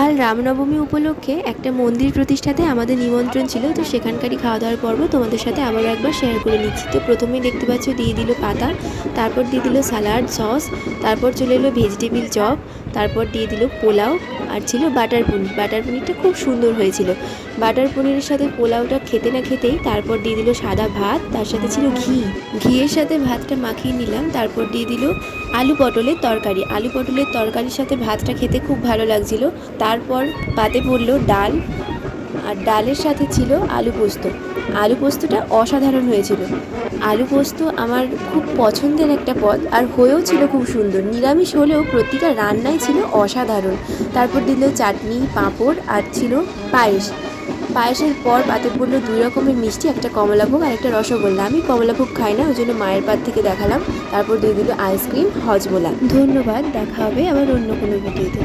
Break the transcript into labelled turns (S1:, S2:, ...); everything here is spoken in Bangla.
S1: কাল রামনবমী উপলক্ষে একটা মন্দির প্রতিষ্ঠাতে আমাদের নিমন্ত্রণ ছিল, তো সেখানকারই খাওয়া দাওয়ার পর্ব তোমাদের সাথে আবারও একবার শেয়ার করে নিচ্ছি। তো প্রথমেই দেখতে পাচ্ছ দিয়ে দিল পাতা, তারপর দিয়ে দিল স্যালাড সস, তারপর চলে এলো ভেজিটেবিল চপ, তারপর দিয়ে দিল পোলাও, আর ছিল বাটার পনির। বাটার পনিরটা খুব সুন্দর হয়েছিল। বাটার পনিরের সাথে পোলাওটা খেতে না খেতেই তারপর দিয়ে দিল সাদা ভাত, তার সাথে ছিল ঘিয়ের সাথে ভাতটা মাখিয়ে নিলাম। তারপর দিয়ে দিল আলু পটলের তরকারি। আলু পটলের তরকারির সাথে ভাতটা খেতে খুব ভালো লাগছিল। তারপর পাতে পড়লো ডাল, আর ডালের সাথে ছিল আলু পোস্ত। আলু পোস্তটা অসাধারণ হয়েছিল। আলু পোস্ত আমার খুব পছন্দের একটা পদ, আর হয়েও ছিল খুব সুন্দর। নিরামিষ হলেও প্রতিটা রান্নাই ছিল অসাধারণ। তারপর দিল চাটনি, পাঁপড়, আর ছিল পায়েস। পায়েসের পর পাতে পড়লো 2 রকমের মিষ্টি, একটা কমলাভোগ আর একটা রসগোল্লা। আমি কমলাভোগ খাই না, ওই জন্য মায়ের পাত থেকে দেখালাম। তারপর দিয়ে দিল আইসক্রিম, হজমোলা। ধন্যবাদ, দেখা হবে আবার অন্য কোনো ভিডিওতে।